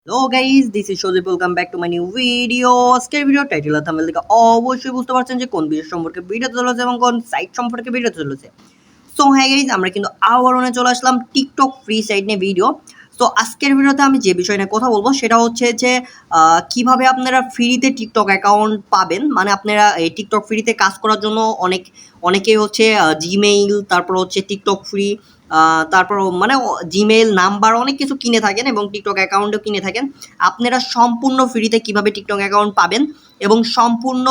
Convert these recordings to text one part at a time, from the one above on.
Hello guys, this is Sajib. Welcome back to my new video. আজকের video title আর thumbnail দেখে অবশ্যই বুঝতে পারছেন যে কোন বিষয় সম্পর্কে ভিডিও চলেছে এবং কোন সাইট সম্পর্কে ভিডিও চলেছে। সো হ্যাঁ গাইস, আমরা কিন্তু আবারও চলে আসলাম টিকটক ফ্রি সাইট নিয়ে ভিডিও। তো আজকের ভিডিওতে আমি যে বিষয় নিয়ে কথা বলবো সেটা হচ্ছে যে কিভাবে আপনারা ফ্রিতে টিকটক অ্যাকাউন্ট পাবেন। মানে আপনারা এই টিকটক ফ্রিতে কাজ করার জন্য অনেকেই হচ্ছে জিমেইল, তারপর হচ্ছে টিকটক ফ্রি, তারপর মানে জিমেইল নাম্বার অনেক কিছু কিনে থাকেন এবং টিকটক অ্যাকাউন্টও কিনে থাকেন। আপনারা সম্পূর্ণ ফ্রিতে কিভাবে টিকটক অ্যাকাউন্ট পাবেন এবং সম্পূর্ণ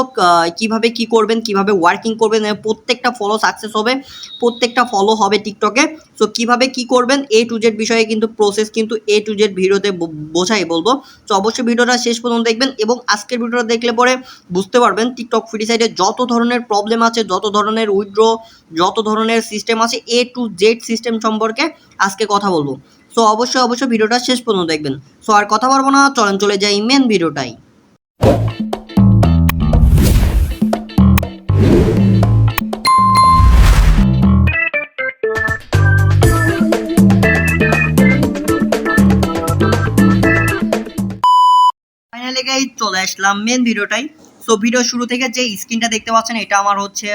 কিভাবে কি করবেন, কিভাবে ওয়ার্কিং করবেন, প্রত্যেকটা ফলো সাকসেস হবে, প্রত্যেকটা ফলো হবে টিকটকে। সো কিভাবে কি করবেন এ টু জেড বিষয়ে কিন্তু প্রসেস কিন্তু এ টু জেড ভিডিওতে বোঝাই বলবো। তো অবশ্যই ভিডিওটা শেষ পর্যন্ত দেখবেন এবং আজকের ভিডিওটা দেখলে পরে বুঝতে পারবেন টিকটক ফ্রি সাইডে যত ধরনের প্রবলেম আছে, যত ধরনের উইথড্র, যত ধরনের সিস্টেম আছে, এ টু জেড সিস্টেম সম্পর্কে আজকে কথা বলবো। সো অবশ্যই ভিডিওটা শেষ পর্যন্ত দেখবেন। সো আর কথা বলবো না, চলেন চলে যাই মেন ভিডিওটাই। ফাইনালি গাইস চলে আসলাম মেন ভিডিওটাই। সো ভিডিও শুরু থেকে যে স্ক্রিনটা দেখতে পাচ্ছেন এটা আমার হচ্ছে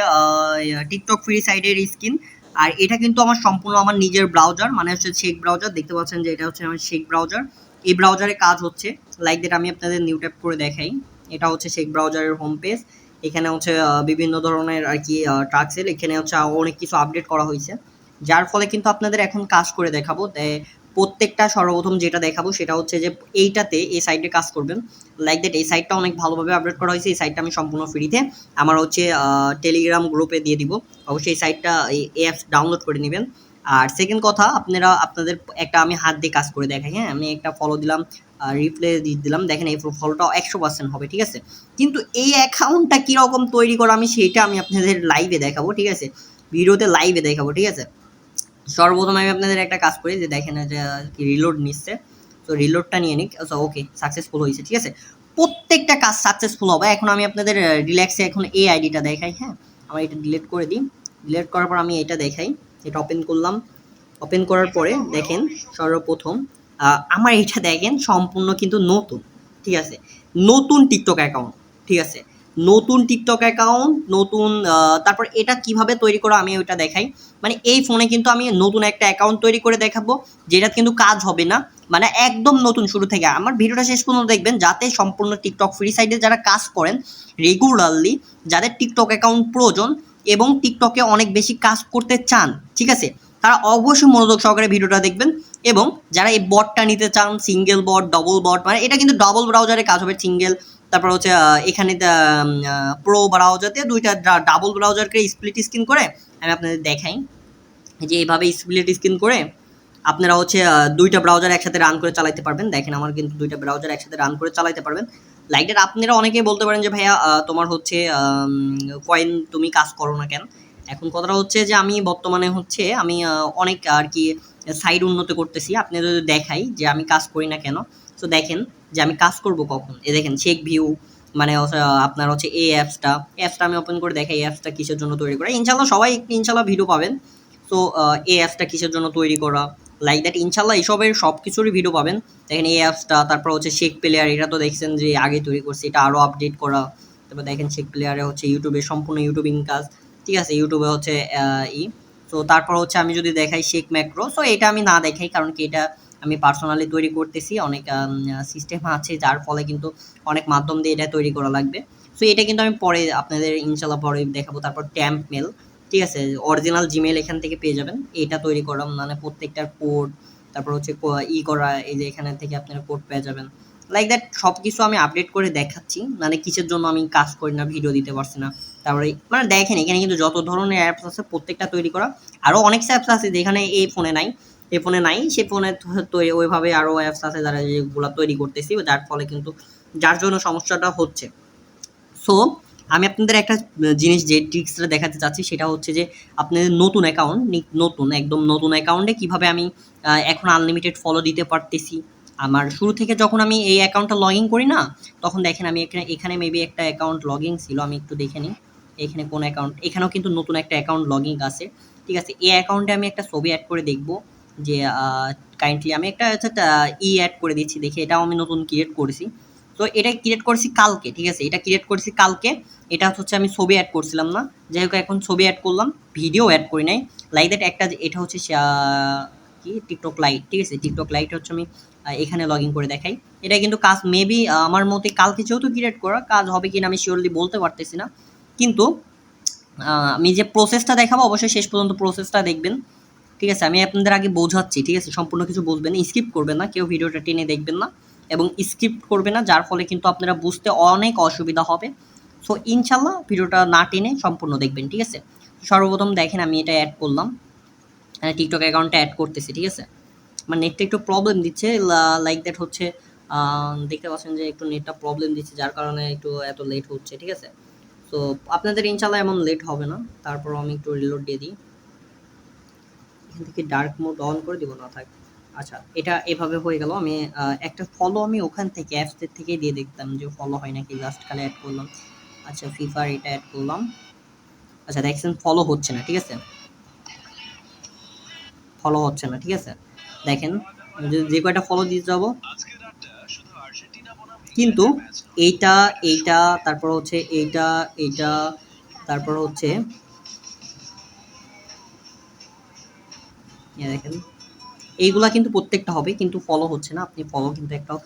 টিকটক ফ্রি সাইডের স্ক্রিন। আর এটা কিন্তু আমার সম্পূর্ণ আমার নিজের ব্রাউজার, মানে হচ্ছে শেক ব্রাউজার। দেখতে পাচ্ছেন যে এটা হচ্ছে আমার শেক ব্রাউজার। এই ব্রাউজারে কাজ হচ্ছে লাইক দ্যাট। আমি আপনাদের নিউ ট্যাপ করে দেখাই। এটা হচ্ছে শেক ব্রাউজারের হোম পেজ। এখানে হচ্ছে বিভিন্ন ধরনের আর কি ট্রাক্সেল, এখানে হচ্ছে অনেক কিছু আপডেট করা হয়েছে, যার ফলে কিন্তু আপনাদের এখন কাজ করে দেখাবো। প্রত্যেকটা সর্বপ্রথম যেটা দেখাবো সেটা হচ্ছে যে এইটাতে এই সাইডে কাজ করবেন লাইক দ্যাট। এই সাইটটা অনেক ভালোভাবে আপডেট করা হয়েছে। এই সাইটটা আমি সম্পূর্ণ ফ্রিতে আমার হচ্ছে টেলিগ্রাম গ্রুপে দিয়ে দিব। অবশ্যই এই সাইটটা এই অ্যাপস ডাউনলোড করে নেবেন। আর সেকেন্ড কথা, আপনারা আপনাদের একটা আমি হাত দিয়ে কাজ করে দেখাই। হ্যাঁ, আমি একটা ফলো দিলাম, রিপ্লে দিয়ে দিলাম। দেখেন এই ফলোটা 100% হবে, ঠিক আছে। কিন্তু এই অ্যাকাউন্টটা কীরকম তৈরি করা আমি আপনাদের লাইভে দেখাবো, ঠিক আছে। ভিডিওতে লাইভে দেখাবো, ঠিক আছে। সর্বপ্রথম আমি আপনাদের একটা কাজ করি যে দেখেন যে রিলোড নিচ্ছে। তো রিলোডটা নিয়ে নিক। আচ্ছা ওকে, সাকসেসফুল হয়েছে, ঠিক আছে। প্রত্যেকটা কাজ সাকসেসফুল হবে। এখন আমি আপনাদের রিল্যাক্সে এখন এই আইডিটা দেখাই। হ্যাঁ, আমার এটা ডিলিট করে দিই। ডিলিট করার পর আমি এটা দেখাই। এটা ওপেন করলাম। ওপেন করার পরে দেখেন সর্বপ্রথম আমার এটা দেখেন সম্পূর্ণ কিন্তু নতুন, ঠিক আছে। নতুন টিকটক অ্যাকাউন্ট, ঠিক আছে। নতুন টিকটক অ্যাকাউন্ট, নতুন। তারপর এটা কিভাবে তৈরি করা আমি ওইটা দেখাই। মানে এই ফোনে কিন্তু আমি নতুন একটা অ্যাকাউন্ট তৈরি করে দেখাবো, যেটা কিন্তু কাজ হবে না। মানে একদম নতুন শুরু থেকে। আমার ভিডিওটা শেষ পর্যন্ত দেখবেন যাতে সম্পূর্ণ টিকটক ফ্রি সাইডে যারা কাজ করেন রেগুলারলি, যাদের টিকটক অ্যাকাউন্ট প্রয়োজন এবং টিকটকে অনেক বেশি কাজ করতে চান, ঠিক আছে, তারা অবশ্যই মনোযোগ সহকারে ভিডিওটা দেখবেন। এবং যারা এই বটটা নিতে চান, সিঙ্গেল বট, ডবল বট, মানে এটা কিন্তু ডবল ব্রাউজারে কাজ হবে, সিঙ্গেল। তারপর হচ্ছে এখানে প্রো ব্রাউজারতে দুইটা ডাবল ব্রাউজারকে স্প্লিট স্ক্রিন করে আমি আপনাদের দেখাই যে এইভাবে স্প্লিট স্ক্রিন করে আপনারা হচ্ছে দুইটা ব্রাউজার একসাথে রান করে চালাতে পারবেন। দেখেন আমার কিন্তু দুইটা ব্রাউজার একসাথে রান করে চালাতে পারবেন লাইক দ্যাট। আপনারা অনেকেই বলতে পারেন যে ভাইয়া তোমার হচ্ছে কয়েন তুমি কাজ করো না কেন। এখন কথাটা হচ্ছে যে আমি বর্তমানে হচ্ছে আমি অনেক আর কি সাইড উন্নত করতেছি। আপনাদের দেখাই যে আমি কাজ করি না কেন। তো দেখেন যে আমি কাজ করব কখন। এ দেখেন চেক ভিউ, মানে আপনার হচ্ছে এই অ্যাপসটা আমি ওপেন করে দেখাই। এই অ্যাপসটা কিসের জন্য তৈরি করা, ইনশাল্লাহ সবাই ইনশাল্লাহ ভিডিও পাবেন। তো এই অ্যাপসটা কিসের জন্য তৈরি করা লাইক দ্যাট, ইনশাল্লাহ এইসবের সব কিছুরই ভিডিও পাবেন। দেখেন এই অ্যাপসটা, তারপর হচ্ছে শেক প্লেয়ার, এটা তো দেখছেন যে আগে তৈরি করছে, এটা আরও আপডেট করা। তারপর দেখেন শেক প্লেয়ারে হচ্ছে ইউটিউবে সম্পূর্ণ ইউটিউবিং কাজ, ঠিক আছে। ইউটিউবে হচ্ছে তো তারপর হচ্ছে আমি যদি দেখাই শেক ম্যাক্রো, সো এটা আমি না দেখাই কারণ কি এটা আমি পার্সোনালি তৈরি করতেছি। অনেক সিস্টেম আছে যার ফলে কিন্তু অনেক মাধ্যম দিয়ে এটা তৈরি করা লাগবে। সো এটা কিন্তু আমি পরে আপনাদের ইনশাল্লাহ পরে দেখাবো। তারপর ট্যাম্প মেল, ঠিক আছে, অরিজিনাল জিমেল এখান থেকে পেয়ে যাবেন। এটা তৈরি করা মানে প্রত্যেকটার কোড, তারপর হচ্ছে করা, এই যে এখানে থেকে আপনারা কোড পেয়ে যাবেন লাইক দ্যাট। সব কিছু আমি আপডেট করে দেখাচ্ছি, মানে কিসের জন্য আমি কাজ করি না, ভিডিও দিতে পারছি না। তারপরে মানে দেখেন এখানে কিন্তু যত ধরনের অ্যাপস আছে প্রত্যেকটা তৈরি করা। আরও অনেক অ্যাপস আছে যেখানে এই ফোনে নাই, এই ফোনে নাই, সে ফোনে তৈরি ওইভাবে আরও অ্যাপস আছে যারা যেগুলো তৈরি করতেছি, যার ফলে কিন্তু যার জন্য সমস্যাটা হচ্ছে। সো আমি আপনাদের একটা জিনিস যে ট্রিক্সটা দেখাতে চাচ্ছি সেটা হচ্ছে যে আপনাদের নতুন অ্যাকাউন্ট, নতুন একদম নতুন অ্যাকাউন্টে কীভাবে আমি এখন আনলিমিটেড ফলো দিতে পারতেছি। আমার শুরু থেকে যখন আমি এই অ্যাকাউন্টটা লগ ইন করি না, তখন দেখেন আমি এখানে মেবি একটা অ্যাকাউন্ট লগ ইন ছিল, আমি একটু দেখে নিই এখানে কোন অ্যাকাউন্ট। এখানেও কিন্তু নতুন একটা অ্যাকাউন্ট লগ ইন আছে, ঠিক আছে। এই অ্যাকাউন্টে আমি একটা ছবি অ্যাড করে দেখবো যে কাইন্ডলি আমি একটা হচ্ছে অ্যাড করে দিচ্ছি, দেখি এটাও আমি নতুন ক্রিয়েট করেছি। তো এটা ক্রিয়েট করেছি কালকে, ঠিক আছে, এটা ক্রিয়েট করেছি কালকে। এটা হচ্ছে আমি ছবি অ্যাড করছিলাম না, যাই হোক এখন ছবি অ্যাড করলাম, ভিডিও অ্যাড করি নাই। লাইক দ্যাট একটা এটা হচ্ছে কি টিকটক লাইট, ঠিক আছে, টিকটক লাইট হচ্ছে আমি এখানে লগ ইন করে দেখাই। এটা কিন্তু কাজ মেবি আমার মতে কালকে যেহেতু ক্রিয়েট করা, কাজ হবে কিনা আমি শিওরলি বলতে পারতেছি না, কিন্তু আমি যে প্রসেসটা দেখাবো অবশ্যই শেষ পর্যন্ত প্রসেসটা দেখবেন, ঠিক আছে। আমি আপনাদের আগে বোঝাচ্ছি, ঠিক আছে, সম্পূর্ণ কিছু বুঝবেন, স্কিপ করবেন না, কেউ ভিডিওটা টেনে দেখবেন না এবং স্কিপ করবে না, যার ফলে কিন্তু আপনারা বুঝতে অনেক অসুবিধা হবে। সো ইনশাল্লাহ ভিডিওটা না টেনে সম্পূর্ণ দেখবেন, ঠিক আছে। সর্বপ্রথম দেখেন আমি এটা অ্যাড করলাম, টিকটক অ্যাকাউন্টটা অ্যাড করতেছি, ঠিক আছে। আমার নেটটা একটু প্রবলেম দিচ্ছে, লাইক দ্যাট হচ্ছে দেখতে পাচ্ছেন যে একটু নেটটা প্রবলেম দিচ্ছে, যার কারণে একটু এত লেট হচ্ছে, ঠিক আছে। তো আপনাদের ইনশাল্লাহ এমন লেট হবে না। তারপর আমি একটু রিলোড দিয়ে দিই, এখান থেকে ডার্ক মোড অন করে দিব না থাক। আচ্ছা, এটা এভাবে হয়ে গেল। আমি একটা ফলো আমি ওখান থেকে অ্যাপসের থেকেই দিয়ে দেখতাম যে ফলো হয় নাকি, জাস্ট খালি অ্যাড করলাম। আচ্ছা, ফিফার এটা অ্যাড করলাম। আচ্ছা, দেখছেন ফলো হচ্ছে না, ঠিক আছে, ফলো হচ্ছে না, ঠিক আছে। দেখেন যে কয়টা ফলো দিতে যাবো, কিন্তু এইটা এইটা তারপর হচ্ছে এইটা এইটা তারপর হচ্ছে দেখেন এইগুলা কিন্তু প্রত্যেকটা হবে, কিন্তু ফলো হচ্ছে না। আপনি ফলো কিন্তু একটাও,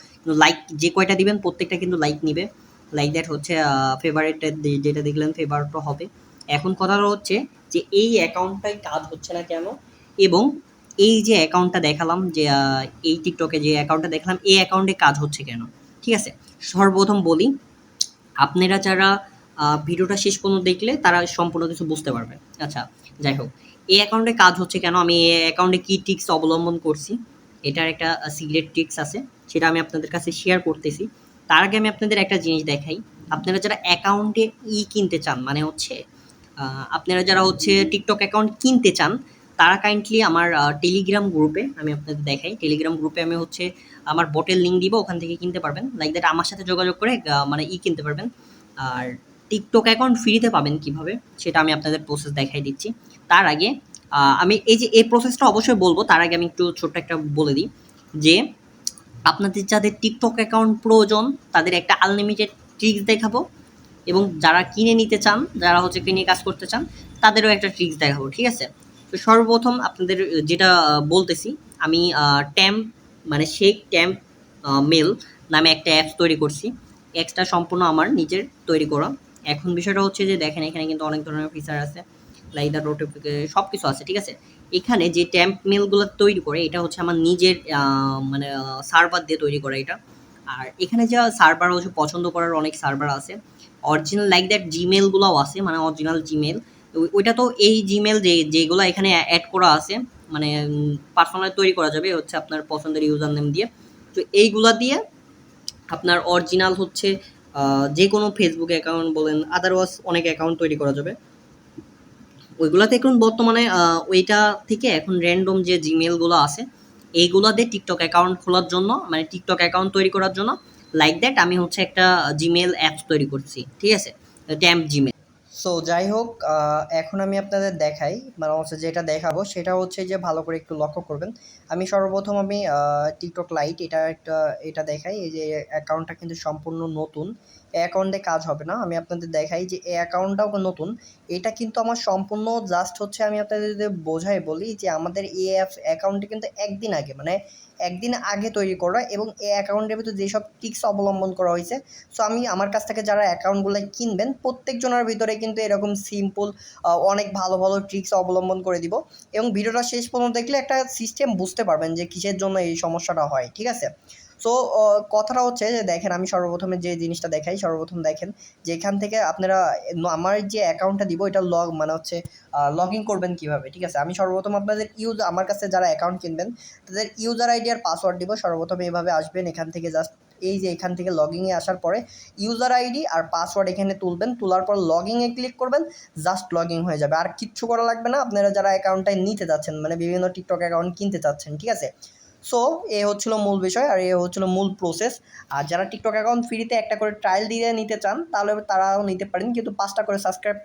লাইক যে কয়টা দিবেন প্রত্যেকটা কিন্তু লাইক নিবে। লাইক দ্যাট হচ্ছে ফেভারিট যেটা দেখলেন ফেভারিটও হবে। এখন কথাটা হচ্ছে যে এই অ্যাকাউন্টটাই কাজ হচ্ছে না কেন, এবং এই যে অ্যাকাউন্টটা দেখালাম যে এই টিকটকে যে অ্যাকাউন্টটা দেখালাম এই অ্যাকাউন্টে কাজ হচ্ছে কেন, ঠিক আছে। সর্বপ্রথম বলি, আপনারা যারা ভিডিওটা শেষ পর্যন্ত দেখলে তারা সম্পূর্ণ কিছু বুঝতে পারবে। আচ্ছা, যাই হোক, এই অ্যাকাউন্টে কাজ হচ্ছে কেন, আমি এই অ্যাকাউন্টে কী ট্রিক্স অবলম্বন করছি, এটার একটা সিক্রেট ট্রিক্স আছে, সেটা আমি আপনাদের কাছে শেয়ার করতেছি। তার আগে আমি আপনাদের একটা জিনিস দেখাই। আপনারা যারা অ্যাকাউন্টে কিনতে চান, মানে হচ্ছে আপনারা যারা হচ্ছে টিকটক অ্যাকাউন্ট কিনতে চান, তারা কাইন্ডলি আমার টেলিগ্রাম গ্রুপে, আমি আপনাদের দেখাই, টেলিগ্রাম গ্রুপে আমি হচ্ছে আমার বটের লিঙ্ক দিব, ওখান থেকে কিনতে পারবেন। লাইক দ্যাট আমার সাথে যোগাযোগ করে মানে কিনতে পারবেন। আর টিকটক অ্যাকাউন্ট ফ্রিতে পাবেন কিভাবে, সেটা আমি আপনাদের প্রসেস দেখাই দিচ্ছি। তার আগে আমি এই যে এই প্রসেসটা অবশ্যই বলবো, তার আগে আমি একটু ছোট্ট একটা বলে দিই যে আপনাদের যাদের টিকটক অ্যাকাউন্ট প্রয়োজন তাদের একটা আনলিমিটেড ট্রিক্স দেখাবো, এবং যারা কিনে নিতে চান, যারা হচ্ছে কিনে কাজ করতে চান, তাদেরও একটা ট্রিক্স দেখাবো, ঠিক আছে। তো সর্বপ্রথম আপনাদের যেটা বলতেছি, আমি ট্যাম্প মানে শেক ট্যাম্প মেল নামে একটা অ্যাপস তৈরি করছি। অ্যাপসটা সম্পূর্ণ আমার নিজের তৈরি করা। এখন বিষয়টা হচ্ছে যে দেখেন এখানে কিন্তু অনেক ধরনের ফিচার আছে, লাইক দ্য নোটিফিকেশন সব কিছু আছে, ঠিক আছে। এখানে যে ট্যাম্প মেলগুলো তৈরি করে এটা হচ্ছে আমার নিজের মানে সার্ভার দিয়ে তৈরি করা এটা। আর এখানে যা সার্ভার হচ্ছে পছন্দ করার অনেক সার্ভার আছে, অরিজিনাল লাইক দ্যাট জিমেলগুলোও আছে, মানে অরিজিনাল জিমেল। ওইটা তো এই জিমেল যেগুলো এখানে অ্যাড করা আছে, মানে পার্সোনালি তৈরি করা যাবে হচ্ছে আপনার পছন্দের ইউজার নেম দিয়ে। তো এইগুলা দিয়ে আপনার অরিজিনাল হচ্ছে যে কোনো ফেসবুক অ্যাকাউন্ট বলেন, আদারওয়াইজ অনেক অ্যাকাউন্ট তৈরি করা যাবে। ওইগুলাতে এখন বর্তমানে ওইটা থেকে এখন র্যান্ডম যে জিমেলগুলো আছে এইগুলা দিয়ে টিকটক অ্যাকাউন্ট খোলার জন্য, মানে টিকটক অ্যাকাউন্ট তৈরি করার জন্য লাইক দ্যাট আমি হচ্ছে একটা জিমেল অ্যাপস তৈরি করছি, ঠিক আছে, ট্যাম্প জিমেল। সো যাই হোক, এখন আমি আপনাদের দেখাই, মানে হচ্ছে যেটা দেখাবো সেটা হচ্ছে যে ভালো করে একটু লক্ষ্য করবেন। আমি সর্বপ্রথম আমি টিকটক লাইট এটা দেখাই। এই যে অ্যাকাউন্টটা কিন্তু সম্পূর্ণ নতুন, এই অ্যাকাউন্টে কাজ হবে না। আমি আপনাদের দেখাই যে এই অ্যাকাউন্টটাও নতুন, এটা কিন্তু আমার সম্পূর্ণ জাস্ট হচ্ছে আমি আপনাদের যদি বোঝাই বলি যে আমাদের এই অ্যাকাউন্টে কিন্তু একদিন আগে, মানে একদিন আগে তৈরি করা, এবং এই অ্যাকাউন্টের ভিতরে যেসব ট্রিক্স অবলম্বন করা হয়েছে। সো আমি আমার কাছ থেকে যারা অ্যাকাউন্টগুলো কিনবেন প্রত্যেকজনের ভিতরে কিন্তু এরকম সিম্পল অনেক ভালো ভালো ট্রিক্স অবলম্বন করে দিব, এবং ভিডিওটা শেষ পর্যন্ত দেখলে একটা সিস্টেম বুঝতে পারবেন যে কিসের জন্য এই সমস্যাটা হয়, ঠিক আছে। সো কথাটা হচ্ছে যে দেখেন আমি সর্বপ্রথমে যে জিনিসটা দেখাই, সর্বপ্রথম দেখেন যে এখান থেকে আপনারা আমার যে অ্যাকাউন্টটা দিব এটা মানে হচ্ছে লগ ইন করবেন কীভাবে, ঠিক আছে। আমি সর্বপ্রথম আপনাদের আমার কাছে যারা অ্যাকাউন্ট কিনবেন তাদের ইউজার আইডি আর পাসওয়ার্ড দিব। সর্বপ্রথম এইভাবে আসবেন, এখান থেকে জাস্ট এই যে এখান থেকে লগইনে আসার পরে ইউজার আইডি আর পাসওয়ার্ড এখানে তুলবেন, তোলার পর লগইনে ক্লিক করবেন, জাস্ট লগইন হয়ে যাবে, আর কিচ্ছু করা লাগবে না। আপনারা যারা অ্যাকাউন্টটা নিতে যাচ্ছেন, মানে বিভিন্ন টিকটক অ্যাকাউন্ট কিনতে চাচ্ছেন, ঠিক আছে। সো এ হচ্ছিল মূল বিষয় আর এ হচ্ছিল মূল প্রসেস। আর যারা টিকটক অ্যাকাউন্ট ফ্রিতে একটা করে ট্রায়াল দিয়ে নিতে চান তাহলে তারাও নিতে পারেন, কিন্তু 5টা করে সাবস্ক্রাইব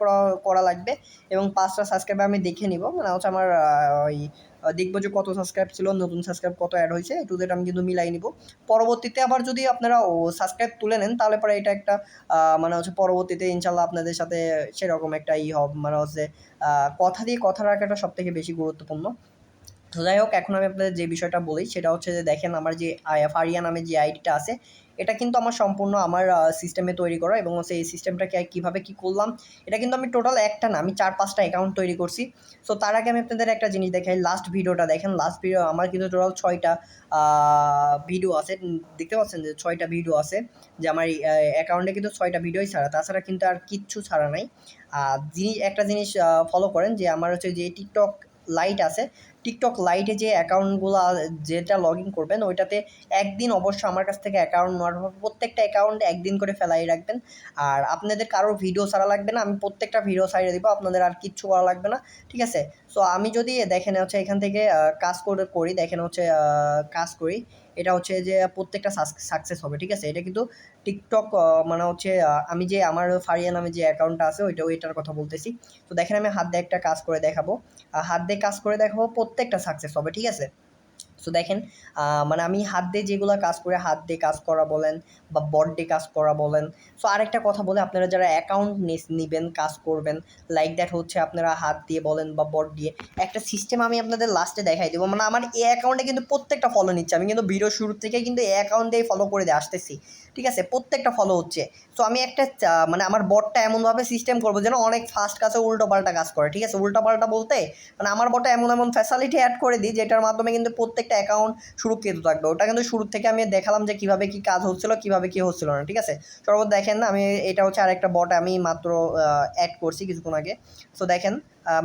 করা লাগবে এবং 5টা সাবস্ক্রাইব আমি দেখে নিব, মানে হচ্ছে আমার ওই দেখবো যে কত সাবস্ক্রাইব ছিল, নতুন সাবস্ক্রাইব কত অ্যাড হয়েছে, টু দ্যাট আমি কিন্তু মিলাই নিব। পরবর্তীতে আবার যদি আপনারা সাবস্ক্রাইব তুলে নেন তাহলে পরে এটা একটা মানে হচ্ছে পরবর্তীতে ইনশাল্লাহ আপনাদের সাথে সেরকম একটা হবে, মানে হচ্ছে কথা দিয়ে কথা রাখাটা সব থেকে বেশি গুরুত্বপূর্ণ। তো যাই হোক, এখন আমি আপনাদের যে বিষয়টা বলি সেটা হচ্ছে যে দেখেন আমার যে ফারিয়া নামে যে আইডিটা আছে এটা কিন্তু আমার সম্পূর্ণ আমার সিস্টেমে তৈরি করা, এবং হচ্ছে এই সিস্টেমটাকে কীভাবে কী করলাম এটা কিন্তু আমি টোটাল একটা না, আমি 4-5টা অ্যাকাউন্ট তৈরি করছি। সো তার আগে আমি আপনাদের একটা জিনিস দেখাই, লাস্ট ভিডিওটা দেখেন। লাস্ট ভিডিও আমার কিন্তু টোটাল 6টা ভিডিও আছে, দেখতে পাচ্ছেন যে 6টা ভিডিও আছে, যে আমার অ্যাকাউন্টে কিন্তু 6টা ভিডিওই ছাড়া, তাছাড়া কিন্তু আর কিচ্ছু ছাড়া নাই। একটা জিনিস ফলো করেন যে আমার হচ্ছে যে টিকটক লাইট আছে, টিকটক লাইটে যে অ্যাকাউন্টগুলো যেটা লগ ইন করবেন ওইটাতে একদিন অবশ্যই আমার কাছ থেকে অ্যাকাউন্ট নেওয়ার পর প্রত্যেকটা অ্যাকাউন্ট একদিন করে ফেলাই রাখবেন। আর আপনাদের কারোর ভিডিও ছাড়া লাগবে না, আমি প্রত্যেকটা ভিডিও ছাড়িয়ে দিব, আপনাদের আর কিচ্ছু করা লাগবে না, ঠিক আছে। সো আমি যদি দেখেন হচ্ছে এখান থেকে কাজ করি, দেখেন হচ্ছে কাজ করি, এটা হচ্ছে যে প্রত্যেকটা সাকসেস হবে, ঠিক আছে। এটা কিন্তু টিকটক মানে হচ্ছে আমি যে আমার ফারিয়া নামে যে অ্যাকাউন্টটা আছে ওইটার কথা বলতেছি। তো দেখেন আমি হাত দিয়ে একটা কাজ করে দেখাবো, হাত দিয়ে কাজ করে দেখাবো, প্রত্যেকটা সাকসেস হবে, ঠিক আছে। সো দেখেন মানে আমি হাত দিয়ে যেগুলো কাজ করে, হাত দিয়ে কাজ করা বলেন বা বট দিয়ে কাজ করা বলেন। সো আরেকটা কথা বলে, আপনারা যারা অ্যাকাউন্ট নেবেন কাজ করবেন লাইক দ্যাট হচ্ছে আপনারা হাত দিয়ে বলেন বা বট দিয়ে, একটা সিস্টেম আমি আপনাদের লাস্টে দেখাই দেবো। মানে আমার এই অ্যাকাউন্টে কিন্তু প্রত্যেকটা ফলো নিচ্ছে, আমি কিন্তু ভিডিও শুরু থেকে কিন্তু এই অ্যাকাউন্ট দিয়ে ফলো করে দিয়ে আসতেছি, ঠিক আছে, প্রত্যেকটা ফলো হচ্ছে। সো আমি একটা মানে আমার বটটা এমনভাবে সিস্টেম করবো যেন অনেক ফাস্ট কাজে উল্টোপাল্টা কাজ করে, ঠিক আছে। উল্টোপাল্টা বলতে মানে আমার বটে এমন এমন ফ্যাসিলিটি অ্যাড করে দিই যেটার মাধ্যমে কিন্তু প্রত্যেকটা অ্যাকাউন্ট সুরক্ষিত থাকবে। ওটা কিন্তু শুরু থেকে আমি দেখালাম যে কীভাবে কী কাজ হচ্ছিলো, কীভাবে কী হচ্ছিলো না, ঠিক আছে। সর্বত দেখেন আমি এটা হচ্ছে আরেকটা বট আমি মাত্র অ্যাড করছি কিছুক্ষণ আগে। সো দেখেন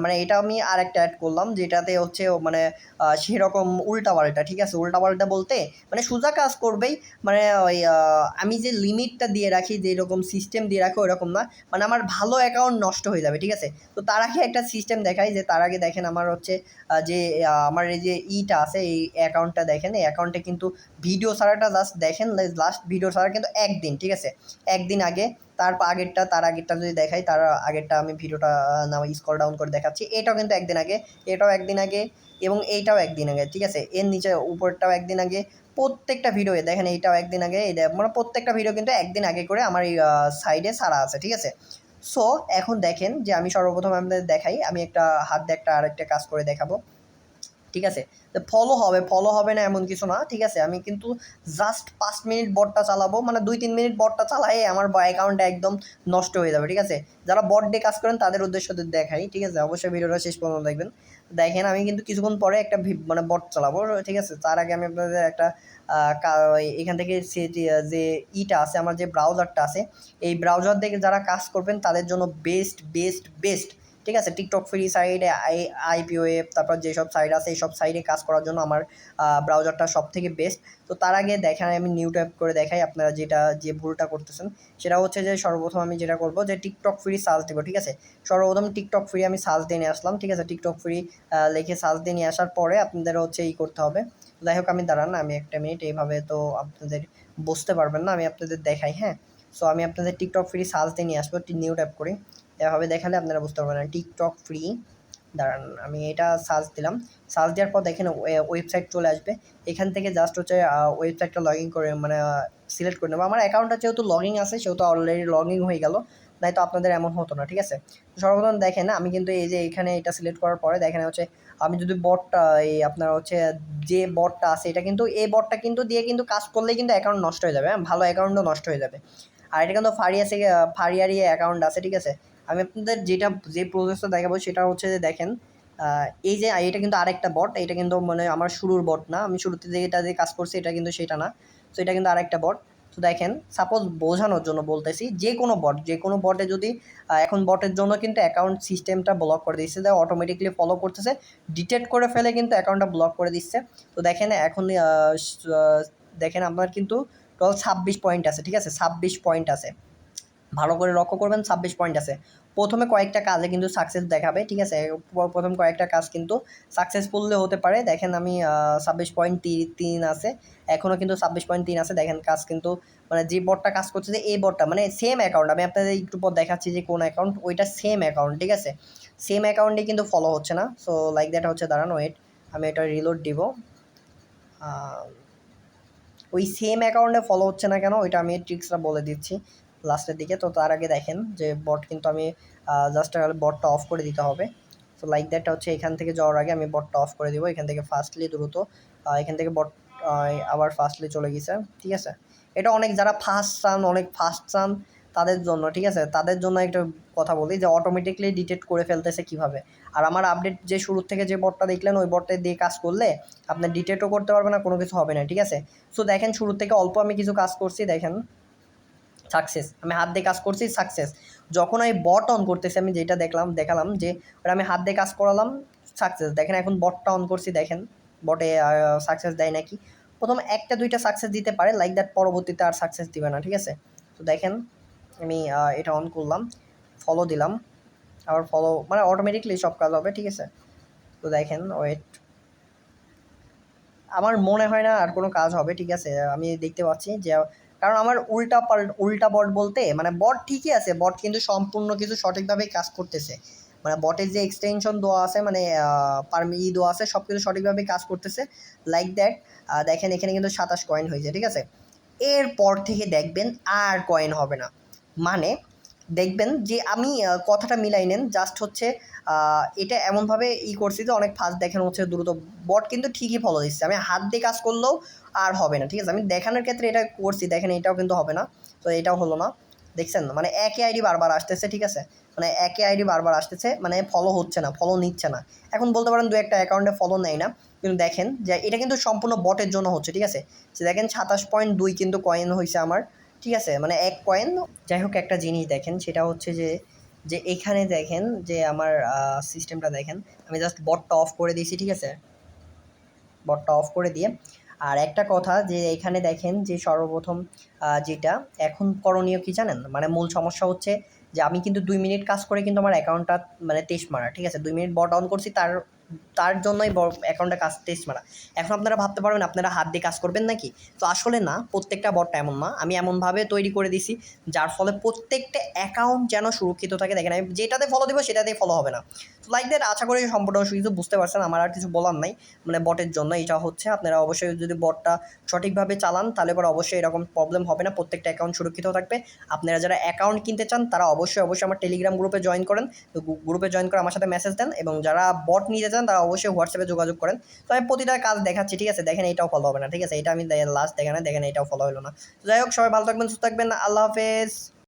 মানে এটা আমি আরেকটা অ্যাড করলাম যেটাতে হচ্ছে মানে সেরকম উল্টাপাল্টা, ঠিক আছে। উল্টাপাল্টা বলতে মানে সোজা কাজ করবেই, মানে ওই আমি যে লিমিটটা দিয়ে রাখি, যে এরকম সিস্টেম দিয়ে রাখি ওরকম না, মানে আমার ভালো অ্যাকাউন্ট নষ্ট হয়ে যাবে, ঠিক আছে। তো তার আগে একটা সিস্টেম দেখাই, যে তার আগে দেখেন আমার হচ্ছে যে আমার এই যে ইটা আছে এই অ্যাকাউন্টটা দেখেন, এই অ্যাকাউন্টে কিন্তু ভিডিও ছাড়াটা জাস্ট দেখেন, লাস্ট ভিডিও ছাড়া কিন্তু একদিন, ঠিক আছে, একদিন আগে। তার আগেরটা যদি দেখাই, তার আগেরটা আমি ভিডিওটা স্ক্রল ডাউন করে দেখাচ্ছি, এটাও কিন্তু একদিন আগে, এটাও একদিন আগে এবং এইটাও একদিন আগে, ঠিক আছে। এর নিচে উপরটাও একদিন আগে, প্রত্যেকটা ভিডিও দেখেন এইটাও একদিন আগে, এই মানে প্রত্যেকটা ভিডিও কিন্তু একদিন আগে করে আমার এই সাইডে ছাড়া আছে, ঠিক আছে। সো এখন দেখেন যে আমি সর্বপ্রথম আপনাদের দেখাই, আমি একটা হাত দিয়ে আরেকটা কাজ করে দেখাবো, ঠিক আছে। তো ফলো হবে না এমন কিছু না, ঠিক আছে। আমি কিন্তু জাস্ট 5 মিনিট বটটা চালাবো, মানে 2-3 মিনিট বটটা চালাই আমার অ্যাকাউন্টটা একদম নষ্ট হয়ে যাবে, ঠিক আছে। যারা বট দিয়ে কাজ করেন তাদের উদ্দেশ্য দেখাই, ঠিক আছে, অবশ্যই ভিডিওটা শেষ পর্যন্ত দেখবেন। দেখেন আমি কিন্তু কিছুক্ষণ পরে একটা মানে বট চালাবো, ঠিক আছে। তার আগে আমি আপনাদের একটা এখান থেকে যে ইটা আছে, আমার যে ব্রাউজারটা আছে, এই ব্রাউজার থেকে যারা কাজ করবেন তাদের জন্য বেস্ট বেস্ট বেস্ট, ঠিক আছে। টিকটক ফ্রি সাইড, আইপিওএফ, তারপর যেসব সাইট আছে এইসব সাইটে কাজ করার জন্য আমার ব্রাউজারটা সব থেকে বেস্ট। তো তার আগে দেখেন আমি নিউ ট্যাপ করে দেখাই, আপনারা যে ভুলটা করতেছেন সেটা হচ্ছে যে সর্বপ্রথম আমি যেটা করবো যে টিকটক ফ্রি সার্চ দেবো, ঠিক আছে। সর্বপ্রথম টিকটক ফ্রি আমি সার্চ দিয়ে নিয়ে আসলাম, ঠিক আছে। টিকটক ফ্রি লিখে সার্চ দিয়ে নিয়ে আসার পরে আপনাদের হচ্ছে করতে হবে। যাই হোক আমি দাঁড়ান, আমি একটা মিনিট, এইভাবে তো আপনাদের বুঝতে পারবেন না, আমি আপনাদের দেখাই, হ্যাঁ। সো আমি আপনাদের টিকটক ফ্রি সার্চ দিয়ে নিয়ে আসবো, নিউ ট্যাপ করি, এভাবে দেখালে আপনারা বুঝতে পারবেন না। টিকটক ফ্রি, দাঁড়ান আমি এটা সার্চ দিলাম, সার্চ দেওয়ার পর দেখেন ওয়েবসাইট চলে আসবে। এখান থেকে জাস্ট হচ্ছে ওয়েবসাইটটা লগ ইন করে মানে সিলেক্ট করে নেবো। আমার অ্যাকাউন্টটা যেহেতু লগ ইন আছে সেহেতু অলরেডি লগ ইন হয়ে গেল, নাই তো আপনাদের এমন হতো না, ঠিক আছে। সর্বপ্রথম দেখেন আমি কিন্তু এই যে এখানে এটা সিলেক্ট করার পরে দেখেন হচ্ছে আমি যদি বটটা এই আপনার হচ্ছে যে বটটা আছে এটা কিন্তু এই বটটা কিন্তু দিয়ে কিন্তু কাজ করলেই কিন্তু অ্যাকাউন্ট নষ্ট হয়ে যাবে, হ্যাঁ, ভালো অ্যাকাউন্টও নষ্ট হয়ে যাবে। আর এটা কিন্তু ফারিয়ারি অ্যাকাউন্ট আছে, ঠিক আছে। আমি আপনাদের যে প্রসেসটা দেখাবো সেটা হচ্ছে যে দেখেন এই যে এটা কিন্তু আরেকটা বট, এটা কিন্তু মানে আমার শুরুর বট না, আমি শুরুতে যেটা দিয়ে কাজ করছি এটা কিন্তু সেটা না। তো এটা কিন্তু আরেকটা বট। তো দেখেন সাপোজ বোঝানোর জন্য বলতেছি, যে কোনো বটে যদি এখন বটের জন্য কিন্তু অ্যাকাউন্ট সিস্টেমটা ব্লক করে দিচ্ছে, তাই অটোমেটিকলি ফলো করতেছে, ডিটেক্ট করে ফেলে কিন্তু অ্যাকাউন্টটা ব্লক করে দিচ্ছে। তো দেখেন এখন দেখেন আপনার কিন্তু টোটাল 26 পয়েন্ট আছে, ঠিক আছে, 26 পয়েন্ট আছে। ভালো করে লক্ষ্য করবেন 26 পয়েন্ট আছে। প্রথমে কয়েকটা কাজে কিন্তু সাকসেস দেখাবে, ঠিক আছে? প্রথম কয়েকটা কাজ কিন্তু সাকসেসফুল হতে পারে। দেখেন আমি 26.3 আছে, এখনও কিন্তু 26.3 আছে। দেখেন কাজ কিন্তু মানে যে বটটা কাজ করতেছে এই বটটা মানে সেম অ্যাকাউন্ট, আমি আপনাদের একটু পর দেখাচ্ছি যে কোন অ্যাকাউন্ট, ওইটা সেম অ্যাকাউন্ট, ঠিক আছে? সেম অ্যাকাউন্টে কিন্তু ফলো হচ্ছে না। সো লাইক দ্যাট হচ্ছে, দাঁড়ান ওয়েট, আমি এটা রিলোড দিব। ওই সেম অ্যাকাউন্টে ফলো হচ্ছে না কেন ওইটা আমি ট্রিক্সটা বলে দিচ্ছি লাস্টের দিকে। তো তার আগে দেখেন যে বট কিন্তু আমি জাস্ট বটটা অফ করে দিতে হবে। তো লাইক দ্যাটটা হচ্ছে এখান থেকে যাওয়ার আগে আমি বটটা অফ করে দিব। এখান থেকে ফাস্টলি দ্রুত এখান থেকে বট আবার ফাস্টলি চলে গেছে, ঠিক আছে? এটা অনেক যারা অনেক ফাস্ট চান তাদের জন্য, ঠিক আছে? তাদের জন্য একটা কথা বলি যে অটোমেটিকলি ডিটেক্ট করে ফেলতেছে কীভাবে। আর আমার আপডেট যে শুরুর থেকে যে বটটা দেখলেন ওই বটটা দিয়ে কাজ করলে আপনার ডিটেক্টও করতে পারবে না, কোনো কিছু হবে না, ঠিক আছে? সো দেখেন শুরুর থেকে অল্প আমি কিছু কাজ করছি, দেখেন সাকসেস, আমি হাত দিয়ে কাজ করছি সাকসেস। যখন আমি বট অন করতেছি আমি যেটা দেখালাম যে ওটা আমি হাত দিয়ে কাজ করালাম সাকসেস। দেখেন এখন বটটা অন করছি, দেখেন বটে সাকসেস দেয় নাকি। প্রথম একটা দুইটা সাকসেস দিতে পারে, লাইক দ্যাট পরবর্তীতে আর সাকসেস দিবে না, ঠিক আছে? তো দেখেন আমি এটা অন করলাম, ফলো দিলাম, আবার ফলো মানে অটোমেটিকলি সব কাজ হবে, ঠিক আছে? তো দেখেন ওয়েট, আমার মনে হয় না আর কোনো কাজ হবে, ঠিক আছে? আমি দেখতে পাচ্ছি যে কারণ আমার উল্টা বট বলতে মানে বট ঠিকই আছে, বট কিন্তু সম্পূর্ণ কিছু সঠিকভাবেই কাজ করতেছে। মানে বটের যে এক্সটেনশন দেওয়া আছে মানে দেওয়া আছে সব কিছু সঠিকভাবেই কাজ করতেছে, লাইক দ্যাট। দেখেন এখানে কিন্তু 27 কয়েন হয়েছে, ঠিক আছে? এরপর থেকে দেখবেন আর কয়েন হবে না। মানে দেখবেন যে আমি কথাটা মিলাই নেন, জাস্ট হচ্ছে এটা এমনভাবে করছি যে অনেক ফাস্ট দেখেন হচ্ছে দ্রুত, বট কিন্তু ঠিকই ফলো দিচ্ছে। আমি হাত দিয়ে কাজ করলেও আর হবে না, ঠিক আছে? আমি দেখানোর ক্ষেত্রে এটা করছি, দেখেন এটাও কিন্তু হবে না। তো এটাও হলো না, দেখছেন? মানে একই আইডি বারবার আসতেছে, ঠিক আছে? মানে একই আইডি বারবার আসতেছে, মানে ফলো হচ্ছে না, ফলো নিচ্ছে না। এখন বলতে পারেন দু একটা অ্যাকাউন্টে ফলো নেয় না, কিন্তু দেখেন যে এটা কিন্তু সম্পূর্ণ বটের জন্য হচ্ছে, ঠিক আছে? যে দেখেন 27.2 কিন্তু কয়েন হয়েছে আমার, ঠিক আছে? মানে এক কয়েন। যাই হোক একটা জিনিস দেখেন সেটা হচ্ছে যে এখানে দেখেন যে আমার সিস্টেমটা দেখেন, আমি জাস্ট বটটা অফ করে দিয়েছি, ঠিক আছে? বটটা অফ করে দিয়ে আর একটা কথা যে এখানে দেখেন যে সর্বপ্রথম যেটা এখন করণীয় কি জানেন? মানে মূল সমস্যা হচ্ছে যে আমি কিন্তু 2 মিনিট কাজ করে কিন্তু আমার অ্যাকাউন্টটা মানে টেস্ট মারা, ঠিক আছে? 2 মিনিট বট অন করছি, তার জন্যই অ্যাকাউন্টটা কাজ টেস্ট মারা। এখন আপনারা ভাবতে পারবেন আপনারা হাত দিয়ে কাজ করবেন নাকি? তো আসলে না, প্রত্যেকটা বটটা এমন না। আমি এমনভাবে তৈরি করে দিছি যার ফলে প্রত্যেকটা অ্যাকাউন্ট যেন সুরক্ষিত থাকে। দেখেন আমি যেটাতে ফলো দিব সেটাতেই ফলো হবে না। তো লাইক দ্যাট, আশা করি সম্পূর্ণ কিছু বুঝতে পারছেন। আমার আর কিছু বলার নাই। মানে বটের জন্য এটা হচ্ছে, আপনারা অবশ্যই যদি বটটা সঠিকভাবে চালান তাহলে পরে অবশ্যই এরকম প্রবলেম হবে না, প্রত্যেকটা অ্যাকাউন্ট সুরক্ষিত থাকবে। আপনারা যারা অ্যাকাউন্ট কিনতে চান তারা অবশ্যই আমার টেলিগ্রাম গ্রুপে জয়েন করেন। তো গ্রুপে জয়েন করে আমার সাথে মেসেজ দেন, এবং যারা বট নিতে চান তারা অবশ্যই হোয়াটসঅ্যাপে যোগাযোগ করেন। তো আমি প্রতিটা কাজ দেখাচ্ছি, ঠিক আছে? দেখেন এটাও ফলো হবে না, ঠিক আছে? এটা আমি লাস্ট দেখেন এটাও ফলো হলো না। তো যাই হোক, সবাই ভালো থাকবেন, সুস্থ থাকবেন, আল্লাহ হাফেজ।